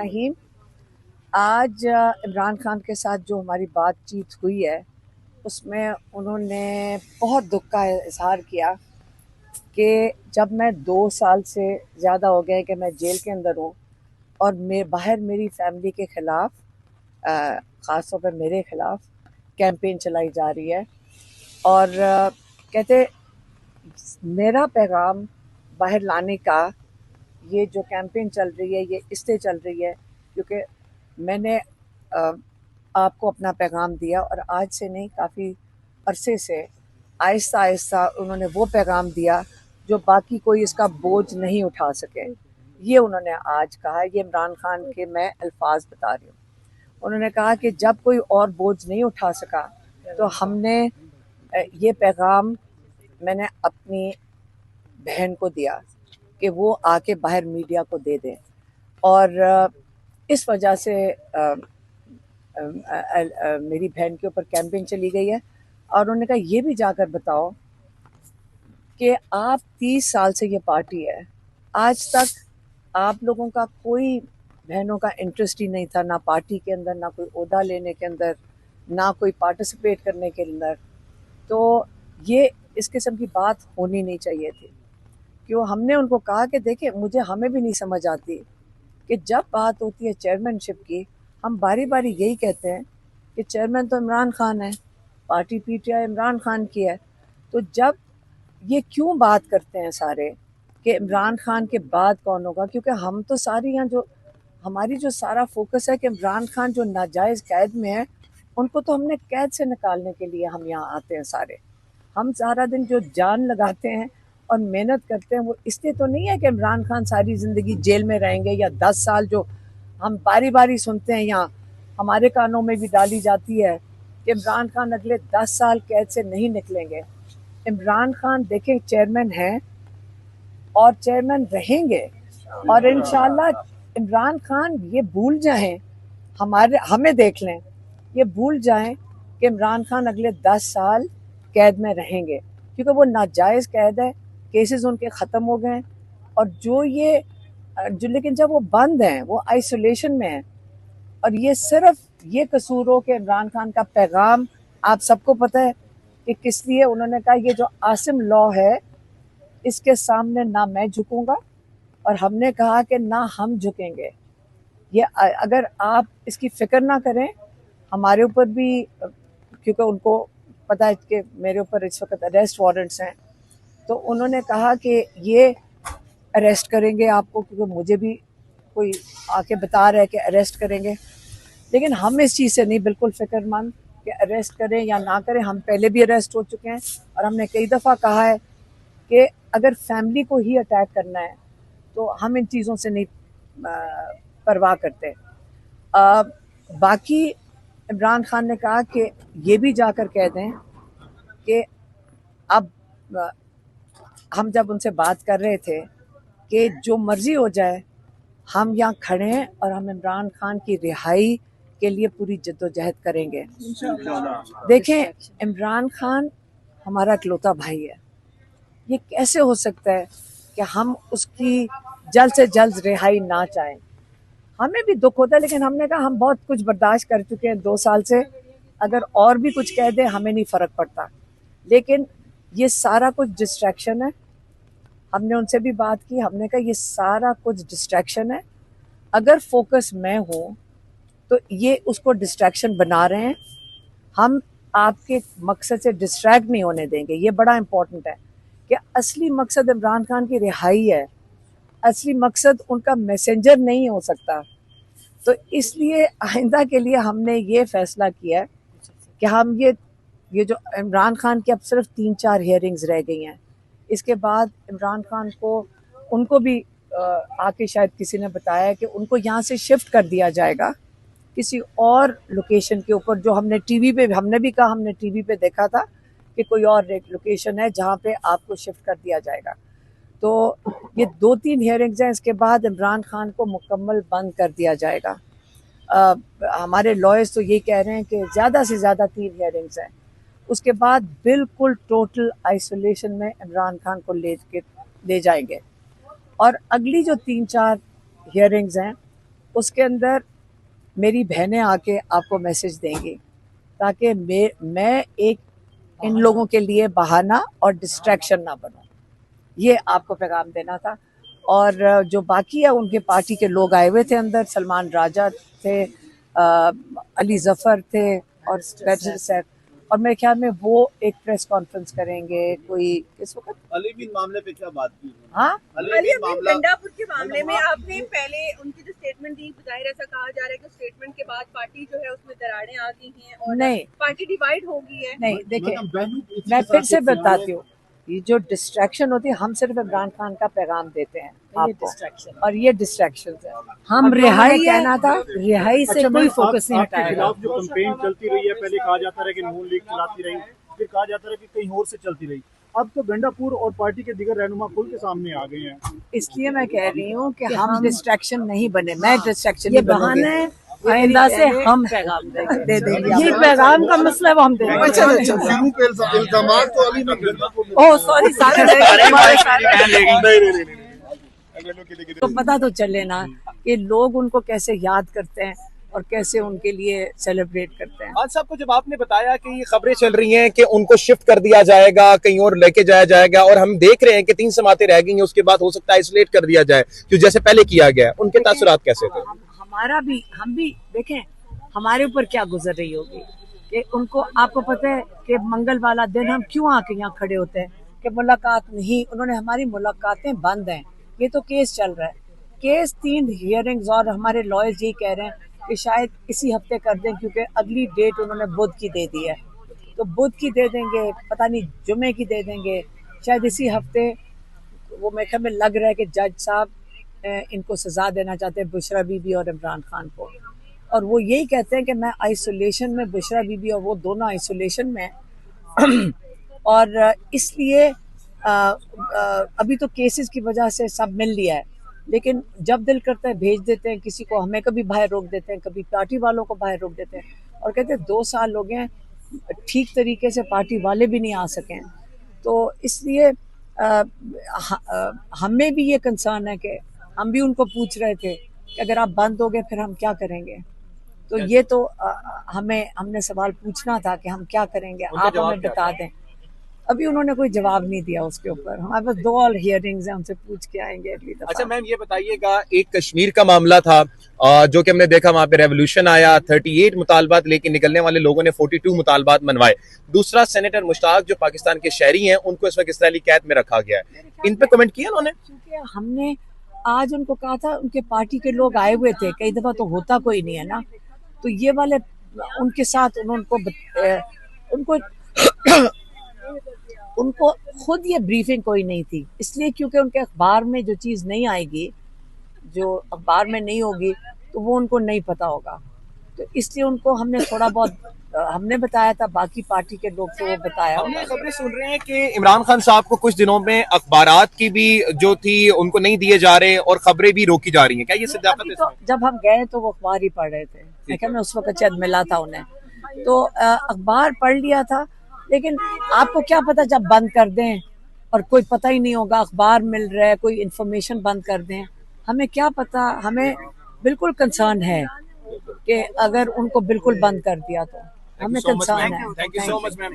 रहीम। आज इमरान खान के साथ जो हमारी बातचीत हुई है उसमें उन्होंने बहुत दुख का इजहार किया कि जब मैं 2 साल से ज़्यादा हो गए कि मैं जेल के अंदर हूँ और बाहर मेरी फैमिली के ख़िलाफ़, ख़ास तौर पर मेरे ख़िलाफ़ कैंपेन चलाई जा रही है। और कहते मेरा पैगाम बाहर लाने का ये जो कैंपेन चल रही है ये इसलिए चल रही है क्योंकि मैंने आपको अपना पैगाम दिया और आज से नहीं, काफ़ी अरसे से आहिस्ता आहिस्ता उन्होंने वो पैगाम दिया जो बाकी कोई इसका बोझ नहीं उठा सके। ये उन्होंने आज कहा। ये इमरान खान के मैं अल्फाज बता रही हूँ। उन्होंने कहा कि जब कोई और बोझ नहीं उठा सका तो हमने ये पैगाम मैंने अपनी बहन को दिया कि वो आके बाहर मीडिया को दे दें। और इस वजह से मेरी बहन के ऊपर कैंपेन चली गई है। और उन्होंने कहा ये भी जाकर बताओ कि आप 30 साल से ये पार्टी है, आज तक आप लोगों का कोई बहनों का इंटरेस्ट ही नहीं था, ना पार्टी के अंदर, ना कोई ओहदा लेने के अंदर, ना कोई पार्टिसिपेट करने के अंदर। तो ये इस किस्म की बात होनी नहीं चाहिए थी। क्यों हमने उनको कहा कि देखिए, हमें भी नहीं समझ आती कि जब बात होती है चेयरमैनशिप की, हम बारी बारी यही कहते हैं कि चेयरमैन तो इमरान खान है, पार्टी पीटीआई इमरान खान की है। तो जब ये क्यों बात करते हैं सारे कि इमरान खान के बाद कौन होगा, क्योंकि हम तो सारी यहाँ जो हमारी जो सारा फोकस है कि इमरान खान जो नाजायज़ कैद में है उनको तो हमने कैद से निकालने के लिए हम यहाँ आते हैं सारे। हम सारा दिन जो जान लगाते हैं और मेहनत करते हैं वो इसलिए तो नहीं है कि इमरान खान सारी ज़िंदगी जेल में रहेंगे या 10 साल जो हम बारी बारी सुनते हैं, यहाँ हमारे कानों में भी डाली जाती है कि इमरान खान अगले 10 साल कैद से नहीं निकलेंगे। इमरान खान देखें चेयरमैन हैं और चेयरमैन रहेंगे, और इंशाल्लाह इमरान खान ये भूल जाएं, हमें देख लें, ये भूल जाएं कि इमरान खान अगले 10 साल कैद में रहेंगे, क्योंकि वो नाजायज़ कैद है, केसेस उनके ख़त्म हो गए। और लेकिन जब वो बंद हैं, वो आइसोलेशन में हैं, और ये सिर्फ ये कसूर हो कि इमरान खान का पैगाम आप सबको पता है कि किस लिए उन्होंने कहा ये जो आसिम लॉ है इसके सामने ना मैं झुकूंगा, और हमने कहा कि ना हम झुकेंगे। ये अगर आप इसकी फिक्र ना करें, हमारे ऊपर भी, क्योंकि उनको पता है कि मेरे ऊपर इस वक्त अरेस्ट वारंट्स हैं, तो उन्होंने कहा कि ये अरेस्ट करेंगे आपको, क्योंकि मुझे भी कोई आके बता रहा है कि अरेस्ट करेंगे। लेकिन हम इस चीज़ से नहीं बिल्कुल फिक्रमंद कि अरेस्ट करें या ना करें। हम पहले भी अरेस्ट हो चुके हैं और हमने कई दफ़ा कहा है कि अगर फैमिली को ही अटैक करना है तो हम इन चीज़ों से नहीं परवाह करते। बाकी इमरान खान ने कहा कि ये भी जाकर कह दें कि अब हम जब उनसे बात कर रहे थे कि जो मर्जी हो जाए, हम यहाँ खड़े हैं और हम इमरान खान की रिहाई के लिए पूरी जद्दोजहद करेंगे। देखें, इमरान खान हमारा इकलौता भाई है। ये कैसे हो सकता है कि हम उसकी जल्द से जल्द रिहाई ना चाहें। हमें भी दुख होता है, लेकिन हमने कहा हम बहुत कुछ बर्दाश्त कर चुके हैं 2 साल से, अगर और भी कुछ कह दे हमें नहीं फ़र्क पड़ता। लेकिन ये सारा कुछ डिस्ट्रैक्शन है। हमने उनसे भी बात की, हमने कहा ये सारा कुछ डिस्ट्रैक्शन है। अगर फोकस मैं हूँ तो ये उसको डिस्ट्रैक्शन बना रहे हैं। हम आपके मकसद से डिस्ट्रैक्ट नहीं होने देंगे। ये बड़ा इंपॉर्टेंट है कि असली मकसद इमरान खान की रिहाई है, असली मकसद उनका मैसेंजर नहीं हो सकता। तो इसलिए आइंदा के लिए हमने ये फैसला किया है कि हम ये जो इमरान खान की अब सिर्फ 3-4 हियरिंग्स रह गई हैं, इसके बाद इमरान खान को उनको भी आके शायद किसी ने बताया कि उनको यहाँ से शिफ्ट कर दिया जाएगा किसी और लोकेशन के ऊपर, जो हमने टीवी पे देखा था कि कोई और लोकेशन है जहाँ पे आपको शिफ्ट कर दिया जाएगा। तो ये 2-3 हियरिंग्स हैं, इसके बाद इमरान खान को मुकम्मल बंद कर दिया जाएगा। हमारे लॉयर्स तो ये कह रहे हैं कि ज़्यादा से ज़्यादा 3 हियरिंग्स हैं, उसके बाद बिल्कुल टोटल आइसोलेशन में इमरान खान को ले जाएंगे। और अगली जो 3-4 हियरिंग्स हैं उसके अंदर मेरी बहनें आके आपको मैसेज देंगी, ताकि मैं एक इन लोगों के लिए बहाना और डिस्ट्रैक्शन ना बनूं। ये आपको पैगाम देना था। और जो बाकी है उनके पार्टी के लोग आए हुए थे अंदर, सलमान राजा थे, अली जफर थे और बैरिस्टर सैफ, और मेरे ख्याल में वो एक प्रेस कॉन्फ्रेंस करेंगे कोई इस वक्त। अलीमीन मामले पे क्या बात की? हाँ, अलीमीन गंडापुर के मामले में आपने पहले उनकी जो स्टेटमेंट दी, जाहिर ऐसा कहा जा रहा है कि स्टेटमेंट के बाद पार्टी जो है उसमें दरारें आ गई हैं और नहीं, पार्टी डिवाइड हो गई है। नहीं, देखिए मैं फिर से बताती हूँ, ये जो डिस्ट्रैक्शन होती है, हम सिर्फ इमरान खान का पैगाम देते हैं आपको, और ये डिस्ट्रैक्शन है। हम रिहाई कहना था, रिहाई से कोई फोकस नहीं हटाएगा। जो कैंपेन चलती रही है, पहले कहा जाता रहा कि नून लीग चलाती रही, फिर कहा जाता रहा कि कहीं और से चलती रही, अब तो गंडापुर और पार्टी के दीगर रहनुमा खुल के सामने आ गए हैं। इसलिए मैं कह रही हूँ कि हम डिस्ट्रैक्शन नहीं बने, मैं डिस्ट्रैक्शन ये बहाना है, आइंदा से हम पैगाम दे देंगे। ये पैगाम का मसला वो हम दे देंगे। ओह सॉरी, तो पता तो चले ना कि लोग उनको कैसे याद करते हैं और कैसे उनके लिए सेलिब्रेट करते हैं। आज साहब को जब आपने बताया कि ये खबरें चल रही हैं कि उनको शिफ्ट कर दिया जाएगा, कहीं और लेके जाया जाएगा, और हम देख रहे हैं कि 3 जमातें रह गई हैं, उसके बाद हो सकता है आइसोलेट कर दिया जाए, जो जैसे पहले किया गया, उनके तासुरात कैसे थे? हम भी देखें हमारे ऊपर क्या गुजर रही होगी कि उनको, आपको पता है कि मंगल वाला दिन हम क्यों आके यहाँ खड़े होते हैं कि मुलाकात नहीं, उन्होंने हमारी मुलाकातें बंद हैं, ये तो केस चल रहा है, केस 3 हियरिंग्स, और हमारे लॉयर्स यही कह रहे हैं कि शायद इसी हफ्ते कर दें, क्योंकि अगली डेट उन्होंने बुध की दे दी है, तो बुध की दे देंगे, पता नहीं जुमे की दे देंगे, शायद इसी हफ्ते। वो मेरे ख्याल में लग रहा है कि जज साहब इनको सजा देना चाहते हैं, बुशरा बीबी और इमरान खान को, और वो यही कहते हैं कि मैं आइसोलेशन में, बुशरा बीबी और वो दोनों आइसोलेशन में और इसलिए अभी तो केसेस की वजह से सब मिल लिया है, लेकिन जब दिल करता है भेज देते हैं किसी को, हमें कभी बाहर रोक देते हैं, कभी पार्टी वालों को बाहर रोक देते हैं, और कहते हैं 2 साल हो गए ठीक तरीके से पार्टी वाले भी नहीं आ सके। तो इसलिए हमें भी ये कंसर्न है कि हम भी उनको पूछ रहे थे कि अगर आप बंद हो गए फिर हम क्या करेंगे, तो ये तो हमने सवाल पूछना था कि हम क्या करेंगे, आप हमें बता दें। अभी उन्होंने कोई जवाब नहीं दिया उसके ऊपर, हमारे पास 2 और हियरिंग्स हैं, उनसे पूछ के आएंगे अगली दफा। अच्छा मैम, ये बताइएगा, एक कश्मीर का मामला था जो कि हमने देखा, वहां पे रेवोल्यूशन आया, 38 मुतालबात लेके निकलने वाले लोगों ने 42 मुतालबात मनवाए। दूसरा, सेनेटर मुश्ताक जो पाकिस्तान के शहरी हैं, उनको इस वक्त इसराइली कैद में रखा गया है, इन पे कमेंट किया उन्होंने? क्योंकि हमने आज उनको कहा था, उनके पार्टी के लोग आए हुए थे, कई दफा तो होता कोई नहीं है ना, तो ये वाले उनके साथ उनको खुद ये ब्रीफिंग कोई नहीं थी, इसलिए क्योंकि उनके अखबार में जो चीज़ नहीं आएगी, जो अखबार में नहीं होगी, तो वो उनको नहीं पता होगा, तो इसलिए उनको हमने थोड़ा बहुत हमने बताया था, बाकी पार्टी के लोग को वो बताया। हम ये खबरें सुन रहे हैं कि इमरान खान साहब को कुछ दिनों में अखबारात की भी जो थी उनको नहीं दिए जा रहे और खबरें भी रोकी जा रही हैं, क्या ये सदाकत है? तो जब हम गए तो वो अखबार ही पढ़ रहे थे, लेकिन उस वक्त शायद मिला था उन्हें, तो अखबार पढ़ लिया था, लेकिन आपको क्या पता जब बंद कर दें और कोई पता ही नहीं होगा, अखबार मिल रहा है, कोई इन्फॉर्मेशन बंद कर दें, हमें क्या पता। हमें बिल्कुल कंसर्न है कि अगर उनको बिल्कुल बंद कर दिया तो हमें कंसर्न है। Thank you so much ma'am.